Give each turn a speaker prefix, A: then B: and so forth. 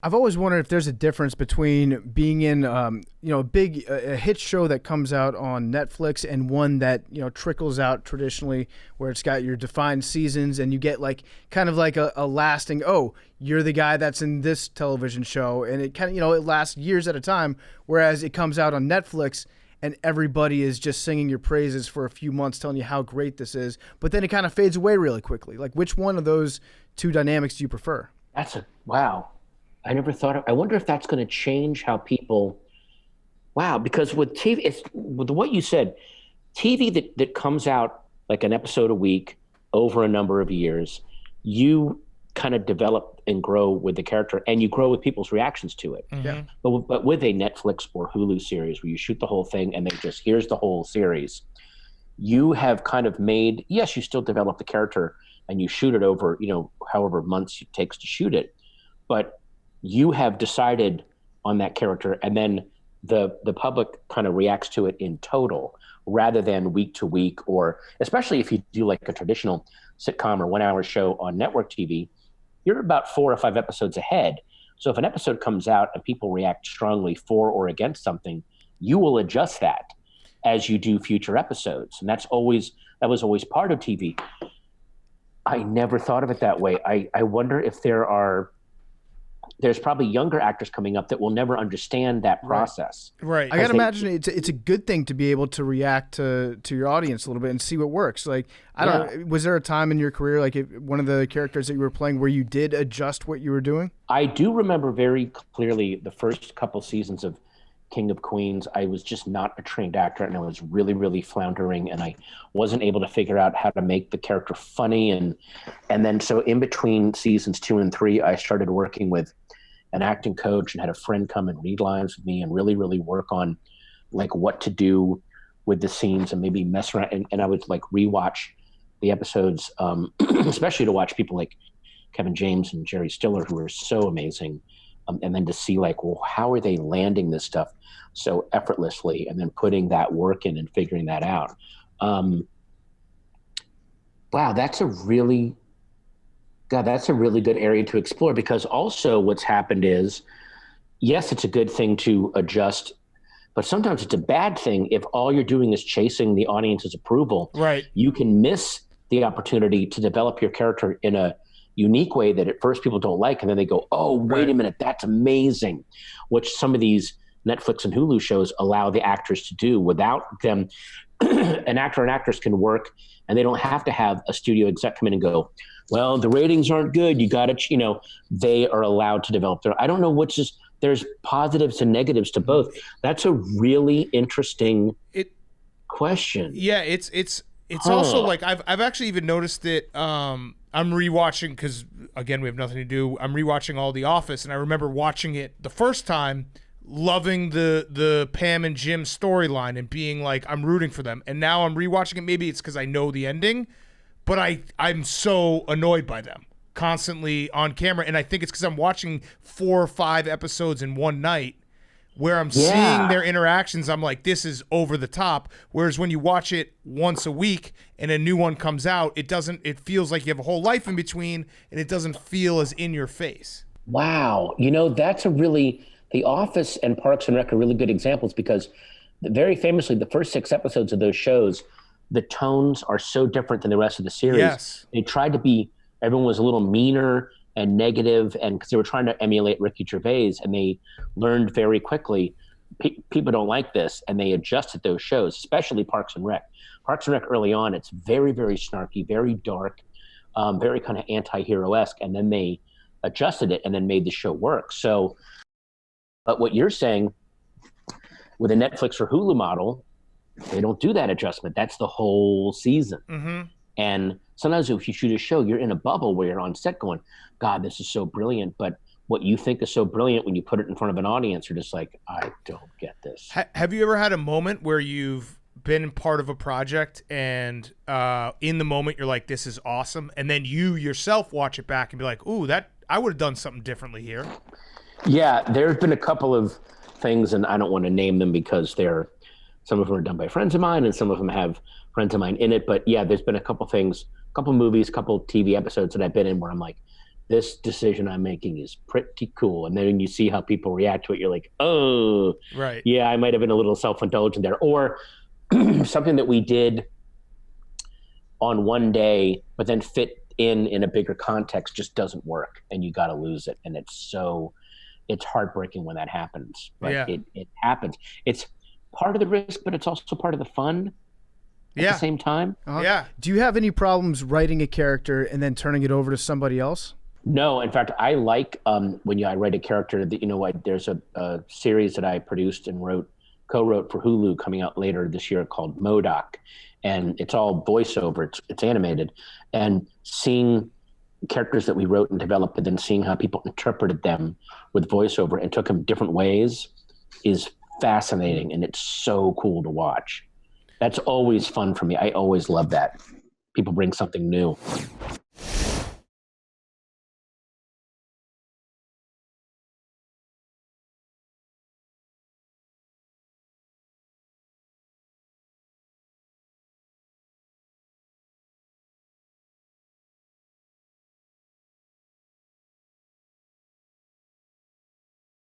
A: I've always wondered if there's a difference between being in, a hit show that comes out on Netflix and one that, trickles out traditionally where it's got your defined seasons and you get like kind of like a lasting, oh, you're the guy that's in this television show. And it kind of, it lasts years at a time. Whereas it comes out on Netflix and everybody is just singing your praises for a few months, telling you how great this is. But then it kind of fades away really quickly. Like, which one of those two dynamics do you prefer?
B: Wow. I never thought I wonder if that's going to change how people, wow, because with TV, it's with what you said, TV that comes out like an episode a week over a number of years, you kind of develop and grow with the character and you grow with people's reactions to it.
A: Yeah.
B: But with a Netflix or Hulu series where you shoot the whole thing and they just, here's the whole series, you have kind of made, yes, you still develop the character and you shoot it over, however months it takes to shoot it. But you have decided on that character and then the public kind of reacts to it in total rather than week to week, or especially if you do like a traditional sitcom or 1 hour show on network TV, you're about 4 or 5 episodes ahead. So if an episode comes out and people react strongly for or against something, you will adjust that as you do future episodes. And that was always part of TV. I never thought of it that way. I wonder if there's probably younger actors coming up that will never understand that process.
A: Right. I gotta imagine it's a good thing to be able to react to your audience a little bit and see what works. Like, I don't know, was there a time in your career, like one of the characters that you were playing where you did adjust what you were doing?
B: I do remember very clearly the first couple seasons of King of Queens. I was just not a trained actor and I was really, really floundering and I wasn't able to figure out how to make the character funny. And then so in between seasons 2 and 3, I started working with an acting coach and had a friend come and read lines with me and really, really work on like what to do with the scenes and maybe mess around. And I would like rewatch the episodes, especially to watch people like Kevin James and Jerry Stiller, who are so amazing. And then to see like, well, how are they landing this stuff so effortlessly and then putting that work in and figuring that out. Wow, that's a really good area to explore, because also what's happened is, yes, it's a good thing to adjust, but sometimes it's a bad thing if all you're doing is chasing the audience's approval.
A: Right.
B: You can miss the opportunity to develop your character in a unique way that at first people don't like, and then they go, oh, wait a minute, that's amazing, which some of these Netflix and Hulu shows allow the actors to do without them. An actor and actress can work, and they don't have to have a studio exec come in and go, well, the ratings aren't good, you got to, they are allowed to develop their, I don't know which is, there's positives and negatives to both. That's a really interesting question.
C: Yeah, it's also like I've actually even noticed that I'm rewatching, because again, we have nothing to do. I'm rewatching all The Office, and I remember watching it the first time, loving the Pam and Jim storyline and being like, I'm rooting for them. And now I'm rewatching it. Maybe it's because I know the ending, but I'm so annoyed by them constantly on camera. And I think it's because I'm watching 4 or 5 episodes in one night where I'm seeing their interactions. I'm like, this is over the top. Whereas when you watch it once a week and a new one comes out, it feels like you have a whole life in between, and it doesn't feel as in your face.
B: Wow. That's The Office and Parks and Rec are really good examples, because very famously, the first 6 episodes of those shows, the tones are so different than the rest of the series.
C: Yes.
B: They tried to be, everyone was a little meaner and negative, and because they were trying to emulate Ricky Gervais, and they learned very quickly, people don't like this, and they adjusted those shows, especially Parks and Rec. Parks and Rec early on, it's very, very snarky, very dark, very kind of anti-hero-esque, and then they adjusted it and then made the show work. So, but what you're saying with a Netflix or Hulu model, they don't do that adjustment. That's the whole season.
C: Mm-hmm.
B: And sometimes if you shoot a show, you're in a bubble where you're on set going, God, this is so brilliant. But what you think is so brilliant, when you put it in front of an audience, you're just like, I don't get this.
C: Have you ever had a moment where you've been part of a project and in the moment you're like, this is awesome, and then you yourself watch it back and be like, ooh, that I would have done something differently here?
B: Yeah, there's been a couple of things, and I don't want to name them because some of them are done by friends of mine and some of them have friends of mine in it. But yeah, there's been a couple things, a couple movies, a couple TV episodes that I've been in where I'm like, this decision I'm making is pretty cool. And then when you see how people react to it, you're like, oh,
C: Right.
B: yeah, I might have been a little self-indulgent there. Or something that we did on one day, but then fit in a bigger context just doesn't work, and you got to lose it. And it's heartbreaking when that happens. But
C: Yeah.
B: it happens. It's part of the risk, but it's also part of the fun at
C: Yeah.
B: the same time.
C: Yeah.
A: Do you have any problems writing a character and then turning it over to somebody else?
B: No, in fact, I like when I write a character that, there's a series that I produced and co-wrote for Hulu coming out later this year called MODOK, and it's all voiceover. It's animated, and seeing characters that we wrote and developed, and then seeing how people interpreted them with voiceover and took them different ways is fascinating, and it's so cool to watch. That's always fun for me. I always love that. People bring something new.